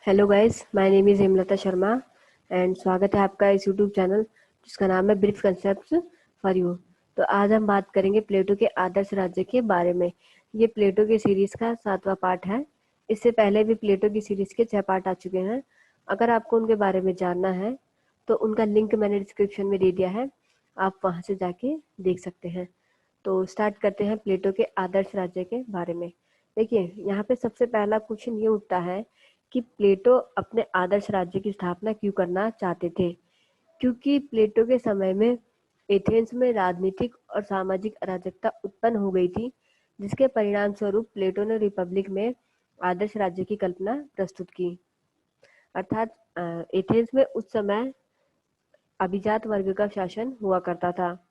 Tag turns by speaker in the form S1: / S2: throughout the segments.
S1: Hello guys, my name is Hemlata Sharma and स्वागत है आपका इस यूट्यूब चैनल जिसका नाम है ब्रीफ कंसेप्ट्स फॉर यू। तो आज हम बात करेंगे प्लेटो के आदर्श राज्य के बारे में। ये प्लेटो की सीरीज़ का 7वां पार्ट है। इससे पहले भी प्लेटो की सीरीज़ के 6 पार्ट आ चुके हैं। अगर आपको उनके बारे में जानना है तो उनका लिंक मैंने डिस्क्रिप्शन में दे दिया है, आप वहाँ से जाके देख सकते हैं। तो स्टार्ट करते हैं प्लेटो के आदर्श राज्य के बारे में। देखिए, यहाँ पे सबसे पहला क्वेश्चन ये उठता है कि प्लेटो अपने आदर्श राज्य की स्थापना क्यों करना चाहते थे। क्योंकि प्लेटो के समय में एथेंस में राजनीतिक और सामाजिक अराजकता उत्पन्न हो गई थी, जिसके परिणाम स्वरूप प्लेटो ने रिपब्लिक में आदर्श राज्य की कल्पना प्रस्तुत की। अर्थात एथेंस में उस समय अभिजात वर्ग का शासन हुआ करता था,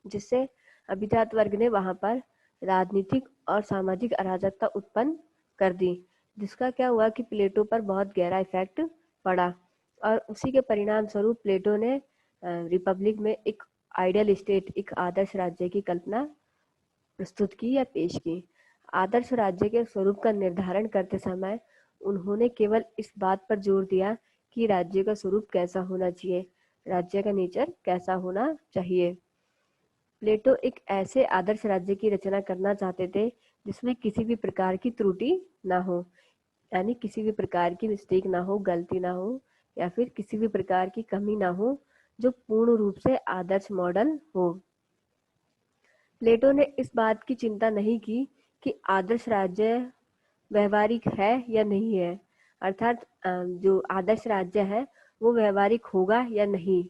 S1: जिससे अभिजात वर्ग ने वहां पर राजनीतिक और सामाजिक अराजकता उत्पन्न कर दी, जिसका क्या हुआ कि प्लेटो पर बहुत गहरा इफेक्ट पड़ा। और उसी के परिणाम स्वरूप प्लेटो ने रिपब्लिक में एक आइडियल स्टेट, एक आदर्श राज्य की कल्पना प्रस्तुत की या पेश की। आदर्श राज्य के स्वरूप का निर्धारण करते समय उन्होंने केवल इस बात पर जोर दिया कि राज्य का स्वरूप कैसा होना चाहिए, राज्य का नेचर कैसा होना चाहिए। प्लेटो एक ऐसे आदर्श राज्य की रचना करना चाहते थे जिसमें किसी भी प्रकार की त्रुटि ना हो, यानी किसी भी प्रकार की मिस्टेक ना हो, गलती ना हो, या फिर किसी भी प्रकार की कमी ना हो, जो पूर्ण रूप से आदर्श मॉडल हो। प्लेटो ने इस बात की चिंता नहीं की कि आदर्श राज्य व्यवहारिक है या नहीं है, अर्थात जो आदर्श राज्य है वो व्यवहारिक होगा या नहीं।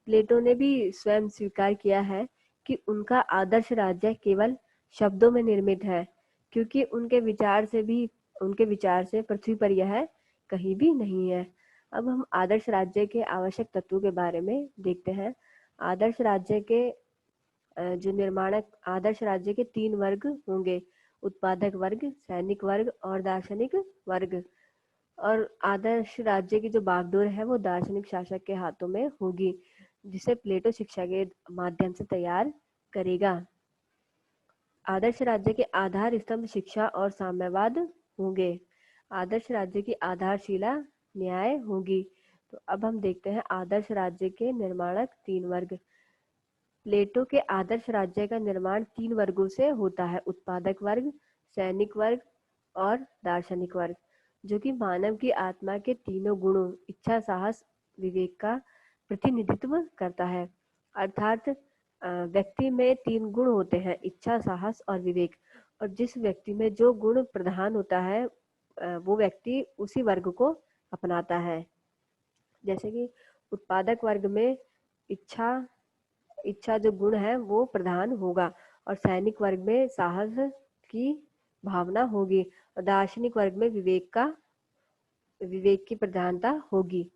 S1: प्लेटो ने भी स्वयं स्वीकार किया है कि उनका आदर्श राज्य केवल शब्दों में निर्मित है, क्योंकि उनके विचार से पृथ्वी पर यह कहीं भी नहीं है। अब हम आदर्श राज्य के आवश्यक तत्वों के बारे में देखते हैं। आदर्श राज्य के जो निर्माणक आदर्श राज्य के 3 वर्ग होंगे: उत्पादक वर्ग, सैनिक वर्ग और दार्शनिक वर्ग। और आदर्श राज्य की जो बागडोर है वो दार्शनिक शासक के हाथों में होगी, जिसे प्लेटो शिक्षा के माध्यम से तैयार करेगा। आदर्श राज्य के आधार स्तंभ शिक्षा और साम्यवाद होंगे। आदर्श राज्य की आधारशिला न्याय होगी। तो अब हम देखते हैं आदर्श राज्य के निर्माणक 3 वर्ग। प्लेटो के आदर्श राज्य का निर्माण 3 वर्गों से होता है: उत्पादक वर्ग, सैनिक वर्ग और दार्शनिक वर्ग, जो कि मानव की आत्मा के तीनों गुणों इच्छा, साहस, विवेक का प्रतिनिधित्व करता है। अर्थात व्यक्ति में 3 गुण होते हैं: इच्छा, साहस और विवेक। और जिस व्यक्ति में जो गुण प्रधान होता है वो व्यक्ति उसी वर्ग को अपनाता है। जैसे कि उत्पादक वर्ग में इच्छा इच्छा जो गुण है वो प्रधान होगा, और सैनिक वर्ग में साहस की भावना होगी, और दार्शनिक वर्ग में विवेक की प्रधानता होगी।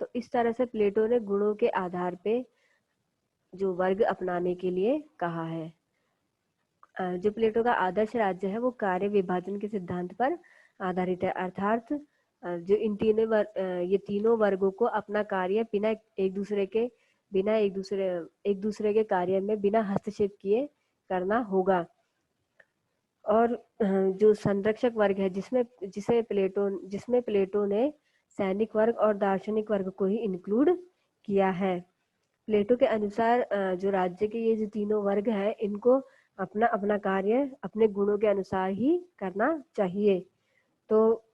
S1: तो इस तरह से प्लेटो ने गुणों के आधार पे जो वर्ग अपनाने के लिए कहा है। जो प्लेटो का आदर्श राज्य है वो कार्य विभाजन के सिद्धांत पर आधारित है। अर्थात जो ये तीनों वर्गों को अपना कार्य एक दूसरे के कार्य में बिना हस्तक्षेप किए करना होगा। और जो संरक्षक वर्ग है जिसमें प्लेटो ने सैनिक वर्ग और दार्शनिक वर्ग को ही इंक्लूड किया है। प्लेटो के अनुसार जो राज्य के ये जो तीनों वर्ग हैं इनको अपना अपना कार्य अपने गुणों के अनुसार ही करना चाहिए। तो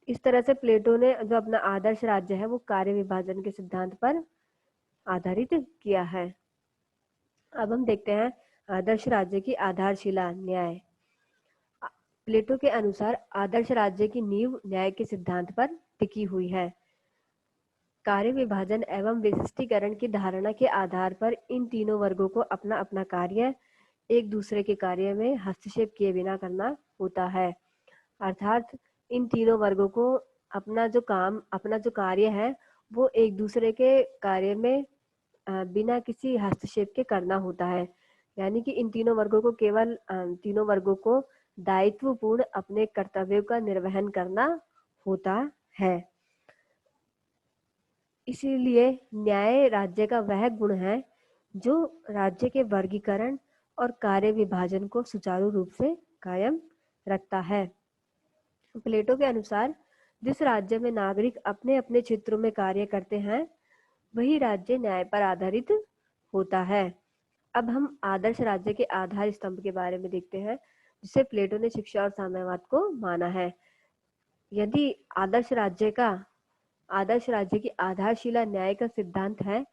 S1: इस तरह से प्लेटो ने जो अपना आदर्श राज्य है वो कार्य विभाजन के सिद्धांत पर आधारित किया है। अब हम देखते हैं आदर्श राज्य की आधारशिला न्याय। प्लेटो के अनुसार आदर्श राज्य की नींव न्याय के सिद्धांत पर टिकी हुई है। कार्य विभाजन एवं विशिष्टीकरण की धारणा के आधार पर इन तीनों वर्गों को अपना अपना कार्य एक दूसरे के कार्य में हस्तक्षेप किए बिना करना होता है। अर्थात इन तीनों वर्गों को अपना जो कार्य है वो एक दूसरे के कार्य में बिना किसी हस्तक्षेप के करना होता है। यानी कि इन तीनों वर्गों को दायित्वपूर्ण अपने कर्तव्यों का निर्वहन करना होता है। इसीलिए न्याय राज्य का वह गुण है जो राज्य के वर्गीकरण और कार्य विभाजन को सुचारू रूप से कायम रखता है। प्लेटो के अनुसार जिस राज्य में नागरिक अपने अपने क्षेत्रों में कार्य करते हैं वही राज्य न्याय पर आधारित होता है। अब हम आदर्श राज्य के आधार स्तंभ के बारे में देखते हैं, जिसे प्लेटो ने शिक्षा और साम्यवाद को माना है। यदि आदर्श राज्य की आधारशिला न्याय का सिद्धांत है,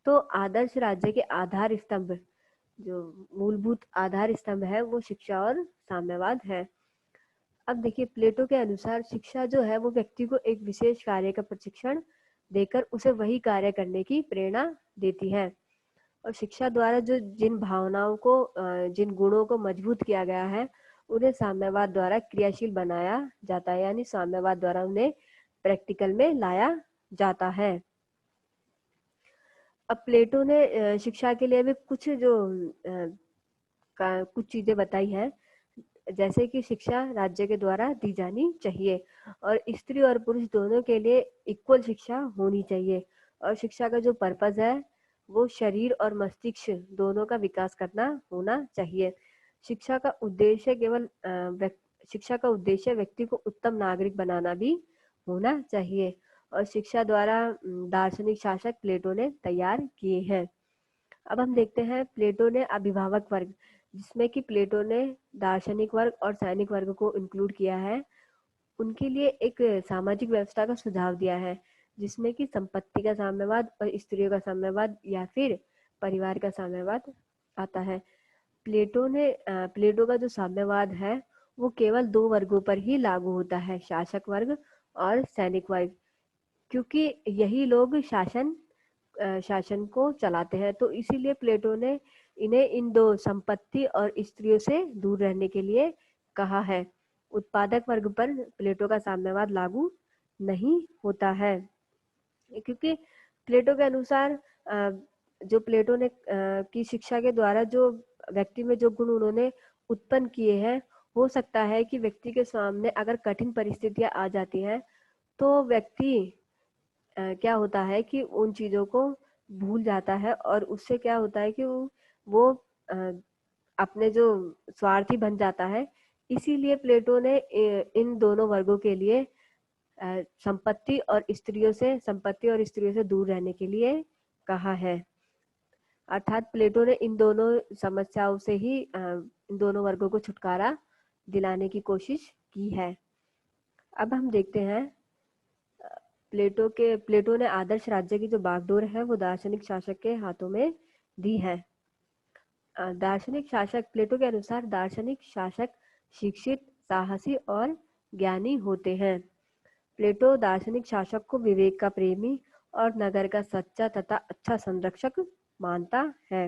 S1: तो आदर्श राज्य के आधार स्तंभ, जो मूलभूत आधार स्तंभ है, वो शिक्षा और साम्यवाद है। अब देखिए, प्लेटो के अनुसार शिक्षा जो है वो व्यक्ति को एक विशेष कार्य का प्रशिक्षण देकर उसे वही कार्य करने की प्रेरणा देती है। और शिक्षा द्वारा जो जिन भावनाओं को जिन गुणों को मजबूत किया गया है उन्हें साम्यवाद द्वारा क्रियाशील बनाया जाता है, यानी साम्यवाद द्वारा उन्हें प्रैक्टिकल में लाया जाता है। अब प्लेटो ने शिक्षा के लिए भी कुछ चीजें बताई है, जैसे कि शिक्षा राज्य के द्वारा दी जानी चाहिए और स्त्री और पुरुष दोनों के लिए इक्वल शिक्षा होनी चाहिए। और शिक्षा का जो पर्पज है वो शरीर और मस्तिष्क दोनों का विकास करना होना चाहिए। शिक्षा का उद्देश्य व्यक्ति को उत्तम नागरिक बनाना भी होना चाहिए। और शिक्षा द्वारा दार्शनिक शासक प्लेटो ने तैयार किए हैं। अब हम देखते हैं प्लेटो ने अभिभावक वर्ग, जिसमें कि प्लेटो ने दार्शनिक वर्ग और सैनिक वर्ग को इंक्लूड किया है, उनके लिए एक सामाजिक व्यवस्था का सुझाव दिया है, जिसमें कि संपत्ति का साम्यवाद और स्त्रियों का साम्यवाद या फिर परिवार का साम्यवाद आता है। प्लेटो का जो साम्यवाद है वो केवल दो वर्गों पर ही लागू होता है, शासक वर्ग और सैनिक वर्ग, क्योंकि यही लोग शासन को चलाते हैं। तो इसीलिए प्लेटो ने इन्हें इन दो, संपत्ति और स्त्रियों से दूर रहने के लिए कहा है। उत्पादक वर्ग पर प्लेटो का साम्यवाद लागू नहीं होता है, क्योंकि प्लेटो के अनुसार जो प्लेटो ने की शिक्षा के द्वारा जो व्यक्ति में जो गुण उन्होंने उत्पन्न किए हैं, हो सकता है कि व्यक्ति के सामने अगर कठिन परिस्थितियां आ जाती हैं तो व्यक्ति क्या होता है कि उन चीजों को भूल जाता है और उससे क्या होता है कि वो अपने जो स्वार्थी बन जाता है। इसीलिए प्लेटो ने इन दोनों वर्गों के लिए संपत्ति और स्त्रियों से दूर रहने के लिए कहा है। अर्थात प्लेटो ने इन दोनों समस्याओं से ही इन दोनों वर्गों को छुटकारा दिलाने की कोशिश की है। अब हम देखते हैं प्लेटो ने आदर्श राज्य की जो बागडोर है वो दार्शनिक शासक के हाथों में दी है। प्लेटो के अनुसार दार्शनिक शासक शिक्षित, साहसी और ज्ञानी होते हैं। प्लेटो दार्शनिक शासक को विवेक का प्रेमी और नगर का सच्चा तथा अच्छा संरक्षक मानता है।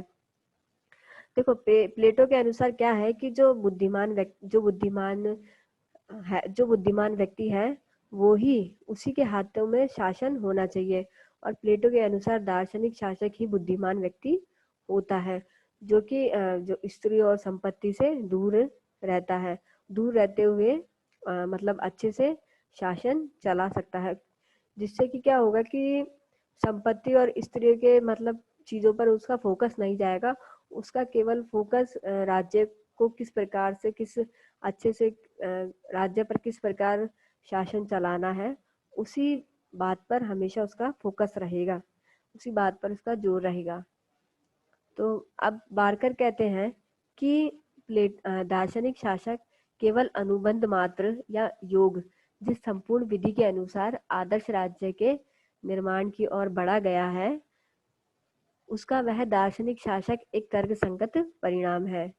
S1: देखो, प्लेटो के अनुसार क्या है कि जो बुद्धिमान व्यक्ति है वो ही, उसी के हाथों में शासन होना चाहिए। और प्लेटो के अनुसार दार्शनिक शासक ही बुद्धिमान व्यक्ति होता है, जो कि जो स्त्री और संपत्ति से दूर रहता है, दूर रहते हुए मतलब अच्छे से शासन चला सकता है, जिससे कि क्या होगा कि संपत्ति और स्त्री के मतलब चीजों पर उसका फोकस नहीं जाएगा। उसका केवल फोकस राज्य को राज्य पर किस प्रकार शासन चलाना है, उसी बात पर हमेशा उसका फोकस रहेगा, उसी बात पर उसका जोर रहेगा। तो अब बारकर कहते हैं कि दार्शनिक शासक केवल अनुबंध मात्र या योग, जिस संपूर्ण विधि के अनुसार आदर्श राज्य के निर्माण की ओर बढ़ा गया है, उसका वह दार्शनिक शासक एक तर्कसंगत परिणाम है।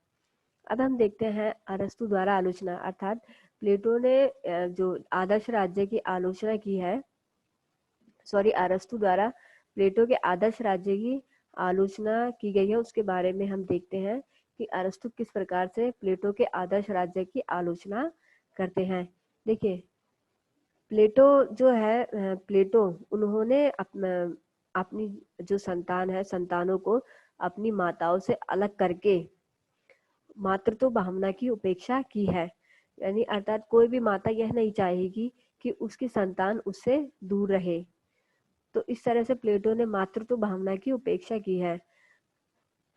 S1: अब हम देखते हैं अरस्तु द्वारा आलोचना, अर्थात प्लेटो ने जो आदर्श राज्य की आलोचना की है, अरस्तु द्वारा प्लेटो के आदर्श राज्य की आलोचना की गई है, उसके बारे में हम देखते हैं कि अरस्तु किस प्रकार से प्लेटो के आदर्श राज्य की आलोचना करते हैं। देखिए, प्लेटो उन्होंने अपनी जो संतानों को अपनी माताओं से अलग करके मातृत्व भावना की उपेक्षा की है, यानी अर्थात कोई भी माता यह नहीं चाहेगी कि उसकी संतान उससे दूर रहे। तो इस तरह से प्लेटो ने मातृत्व भावना की उपेक्षा की है।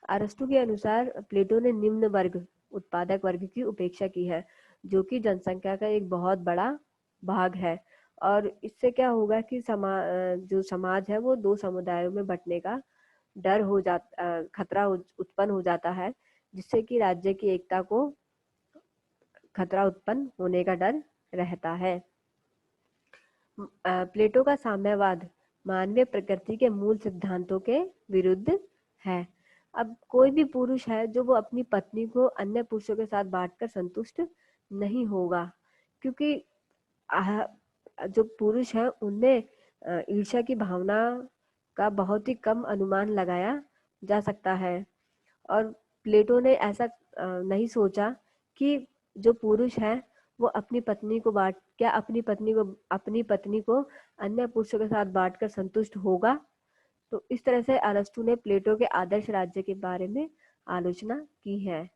S1: अरस्तु के अनुसार प्लेटो ने निम्न वर्ग, उत्पादक वर्ग की उपेक्षा की है, जो कि जनसंख्या का एक बहुत बड़ा भाग है। और इससे क्या होगा कि जो समाज है वो दो समुदायों में बंटने का खतरा उत्पन्न हो जाता है, जिससे कि राज्य की एकता को खतरा उत्पन्न होने का डर रहता है। प्लेटो का साम्यवाद मानवीय प्रकृति के मूल सिद्धांतों के विरुद्ध है। अब कोई भी पुरुष है जो वो अपनी पत्नी को अन्य पुरुषों के साथ बांटकर संतुष्ट नहीं होगा, क्योंकि जो पुरुष है उनमें ईर्ष्या की भावना का बहुत ही कम अनुमान लगाया जा सकता है। और प्लेटो ने ऐसा नहीं सोचा कि जो पुरुष है वो अपनी पत्नी को अन्य पुरुषों के साथ बांटकर संतुष्ट होगा। तो इस तरह से अरस्तु ने प्लेटो के आदर्श राज्य के बारे में आलोचना की है।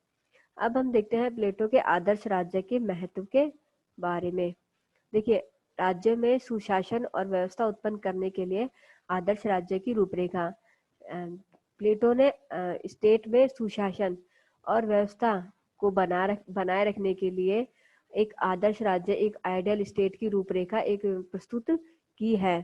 S1: अब हम देखते हैं प्लेटो के आदर्श राज्य के महत्व के बारे में। देखिए, राज्य में सुशासन और व्यवस्था उत्पन्न करने के लिए आदर्श राज्य की रूपरेखा। प्लेटो ने स्टेट में सुशासन और व्यवस्था को बनाए रखने के लिए एक आदर्श राज्य, एक आइडियल स्टेट की रूपरेखा एक प्रस्तुत की है।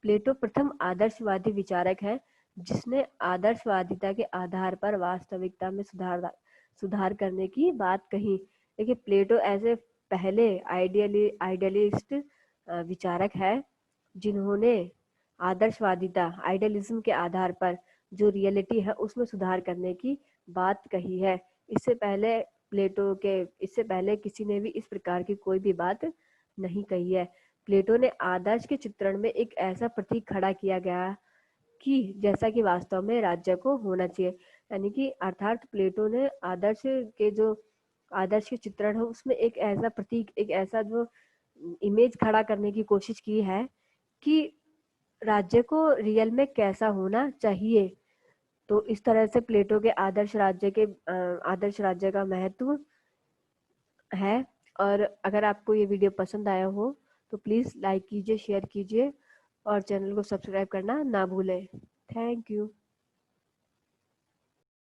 S1: प्लेटो प्रथम आदर्शवादी विचारक है जिसने आदर्शवादिता के आधार पर वास्तविकता में सुधार करने की बात कही। देखिए, प्लेटो ऐसे पहले आइडियलिस्ट विचारक है जिन्होंने आइडियलिज्म के आधार पर जो रियलिटी है उसमें सुधार करने की बात कही है। इससे पहले किसी ने भी इस प्रकार की कोई भी बात नहीं कही है। प्लेटो ने आदर्श के चित्रण में एक ऐसा प्रतीक खड़ा किया गया कि जैसा कि वास्तव में राज्य को होना चाहिए, यानी कि अर्थात प्लेटो ने आदर्श के चित्रण है उसमें एक ऐसा प्रतीक, एक ऐसा जो इमेज खड़ा करने की कोशिश की है कि राज्य को रियल में कैसा होना चाहिए। तो इस तरह से प्लेटो के आदर्श राज्य का महत्व है। और अगर आपको ये वीडियो पसंद आया हो तो प्लीज़ लाइक कीजिए, शेयर कीजिए और चैनल को सब्सक्राइब करना ना भूलें। Thank you.